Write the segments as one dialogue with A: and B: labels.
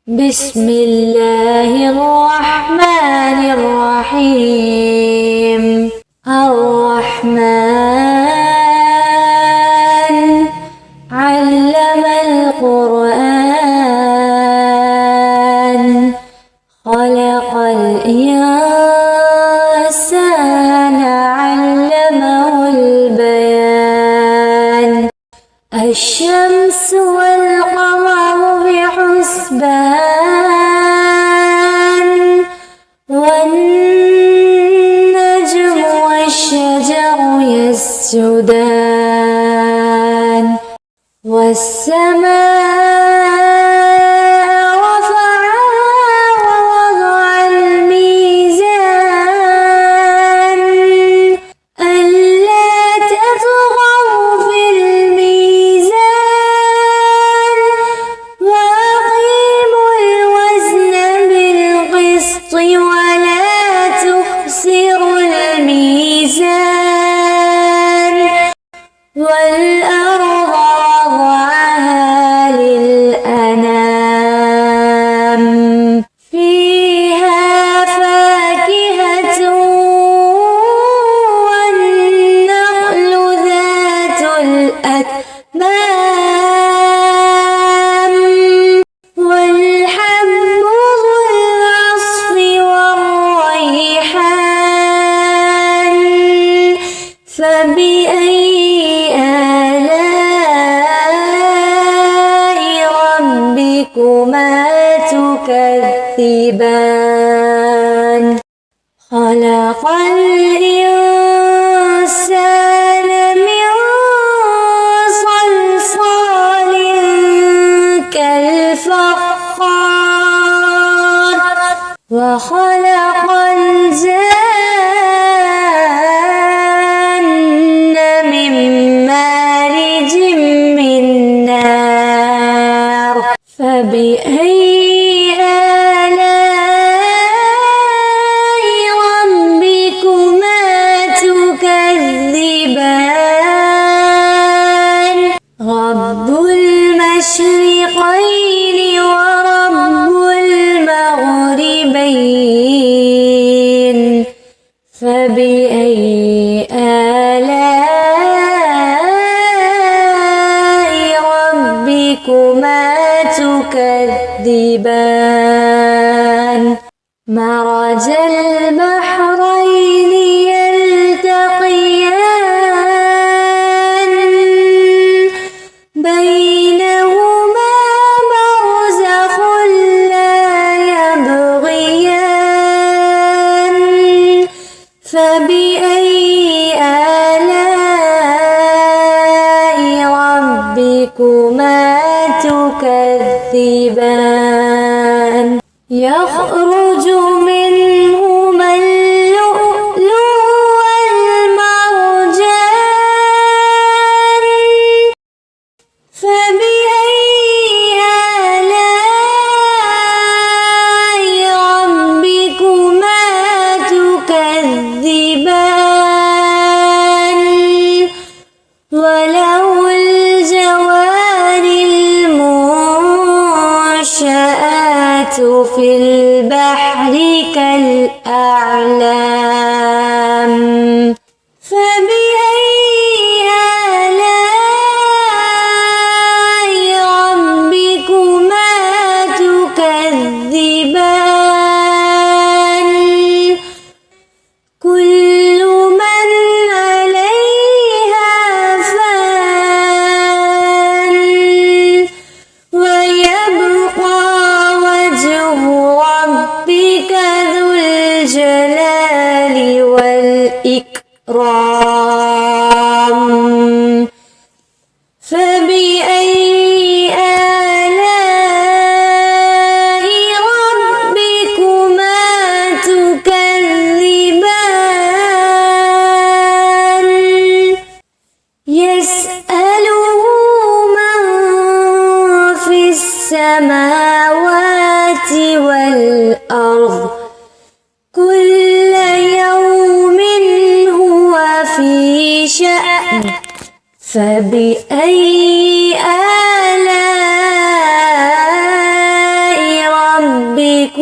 A: بسم الله الرحمن الرحيم. الرحمن علم القرآن خلق الإنسان علمه البيان. الشمس والقمر بحسبان والنجم والشجر يسجدان. والسماء رفعها ووضع الميزان ألا تطغوا في الميزان وأقيموا الوزن بالقسط ولا تخسروا الميزان. والأرض وضعها للأنام فيها فاكهة والنخل ذات الأكمام والحب ذو العصف والريحان. فبأي ربكما تكذبان. خلق الإنسان من صلصال كالفخار وخلق الجن من مارج من نار. فبأي آلاء ربكما تكذبان. رب المشرقين ورب المغربين. فبأي آلاء ربكما تكذبان. مرج البحرين يلتقيان بينهما برزخ لا يبغيان. فبأي آلاء ربكما تكذبان. يخرج منهما اللؤلؤ والمرجان. فبأي آلاء ربكما تكذبان. وله الجوار المنشآت في البحر كالأعلام. فبأي آلاء ربكما تكذبان. كل من عليها فان ويبقى وجه ربك ذو الجلال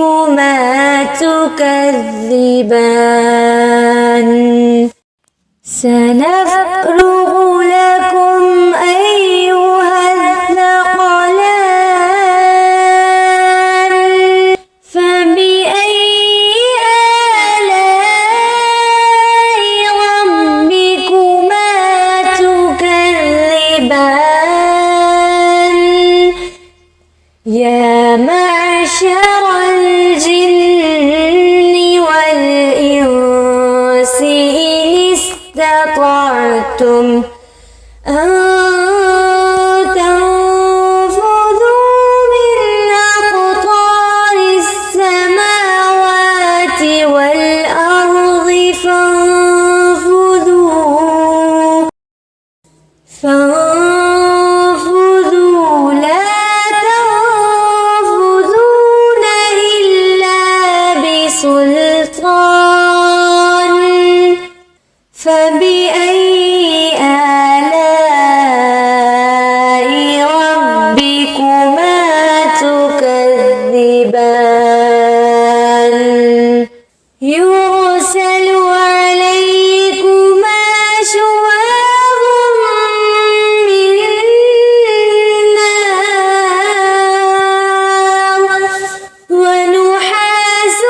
A: ربكما تكذبان سنفرغ لكم أيها الثقلان فبأي آلاء ربكما تكذبان يا معشر الجن والإنس إن استطعتم أن تنفذوا من أقطار السماوات والأرض فانفذوا لا تنفذون إلا بسلطان فبأي آلاء ربكما تكذبان يرسل عليكما شواظ من نار ونحاس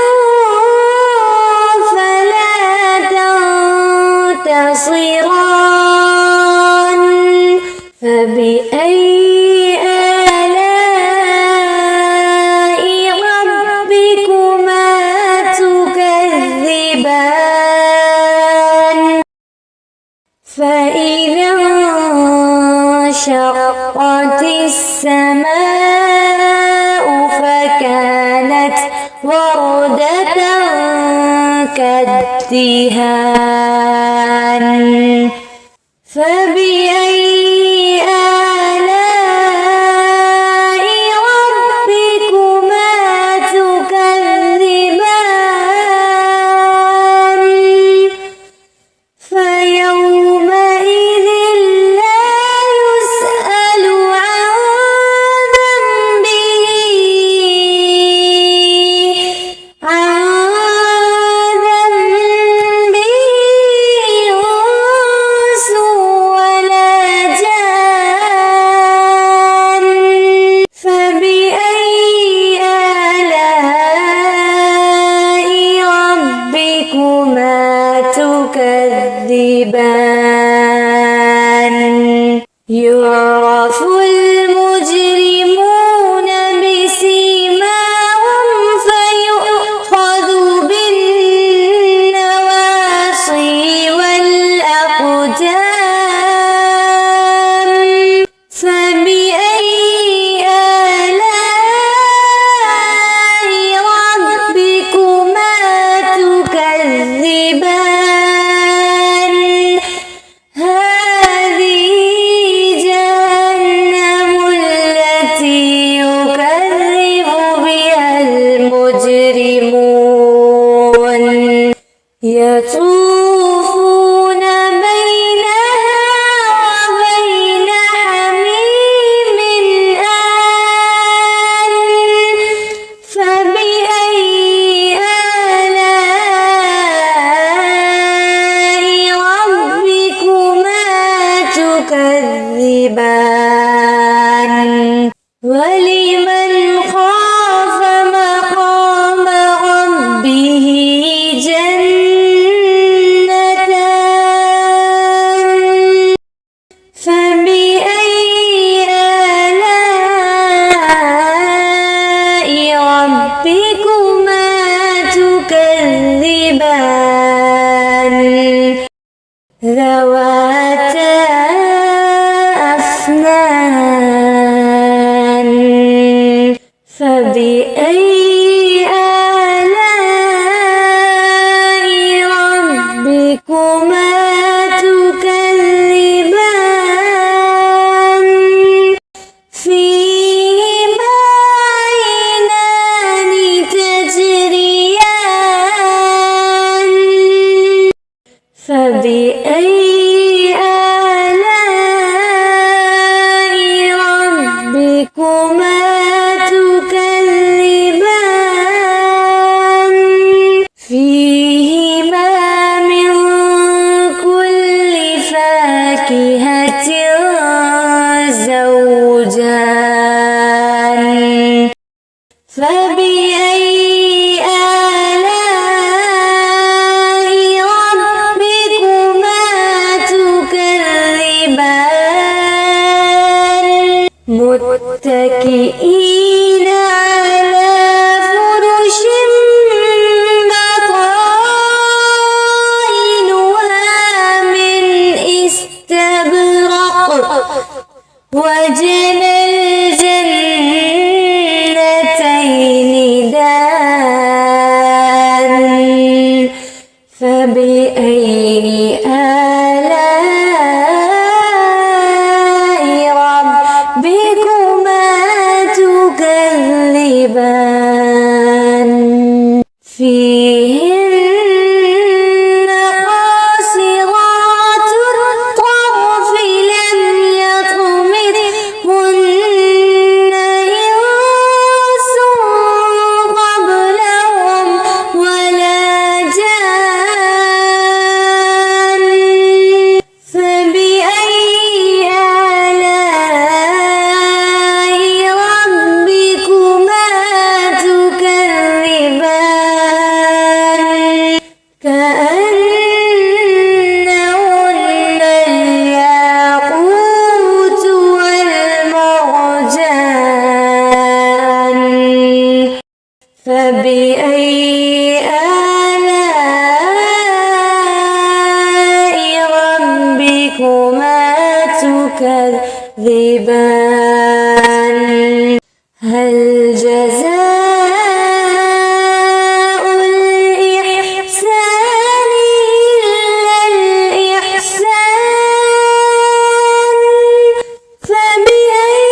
A: فلا تنتصران فبأي آلاء ربكما تكذبان فإذا انشقت السماء فكانت وردة كالدهان فبأي آلاء ربكما تكذبان فيومئذ لا يسأل عن ذنبه إنس ولا جان فبأي آلاء ربكما تكذبان يعرف المجرمون بسيماهم فيؤخذ بالنواصي والأقدام فبأي آلاء ربكما تكذبان هذه جهنم التي يكذب بها المجرمون يطوفون بينها وبين حميم آن فبأي آلاء ربكما تكذبان ولمن خاف مقام ربه جنتان فبأي آلاء ربكما تكذبان ذواتا أفنان فبأي آلاء ربكما تكذبان فيهما عينان تجريان فبأي آلاء ربكما تكذبان فبأي آلاء ربكما تكذبان متكئين على فرش بطائنها من استبرق وجنى الجنتين دان فبأي آلاء ربكما تكذبان فيهن قاصرات الطرف لم يطمثهن إنس قبلهم ولا جان فبأي آلاء ربكما تكذبان كأنهن الياقوت والمرجان فبأي آلاء ربكما تكذبان هل جزاء الإحسان إلا الإحسان فبأي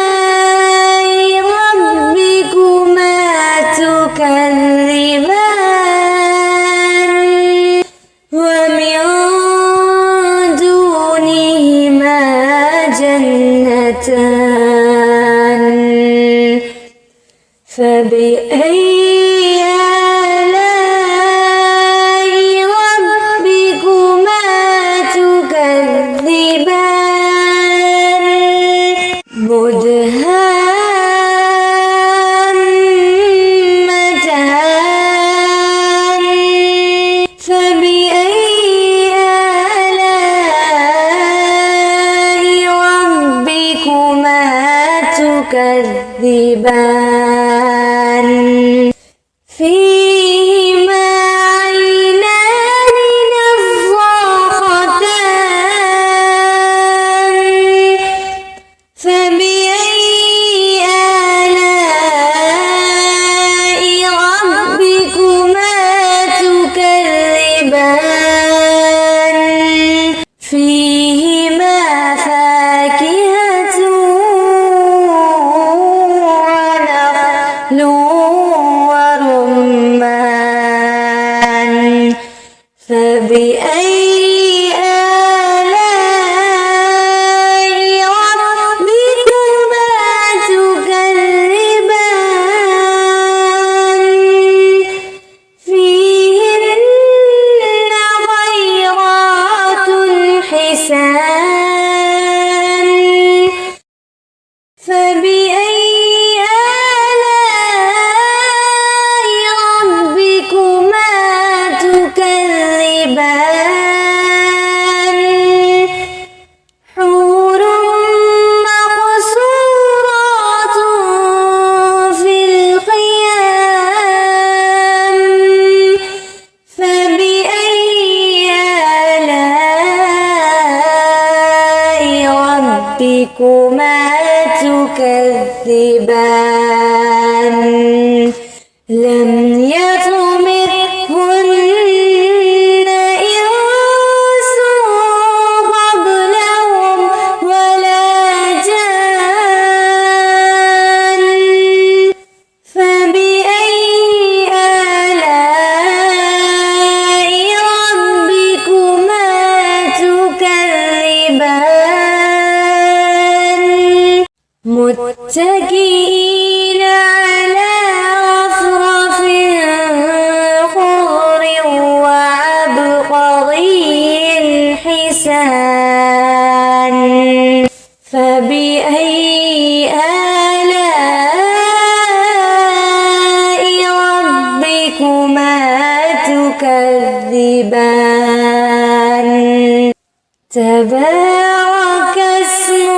A: آلاء ربكما تكذبان ومن دونهما جنتان فبأي آلاء ربكما تكذبان مدهامتان فبأي آلاء ربكما تكذبان فيهما عينان نضاختان فبأي آلاء ربكما تكذبان فيهما فاكهة ونخل ورمان فبأي آلاء ربكما تكذبان فيهن خيرات حسان فبأي آلاء ربكما تكذبان حور مقصورات في الخيام فبأي آلاء ربكما تكذبان لم يطمثهن إنس قبلهم ولا جان فبأي آلاء ربكما تكذبان متكئين على رفرف خضر وعبقري حسان فبأي آلاء ربكما تكذبان تبارك اسم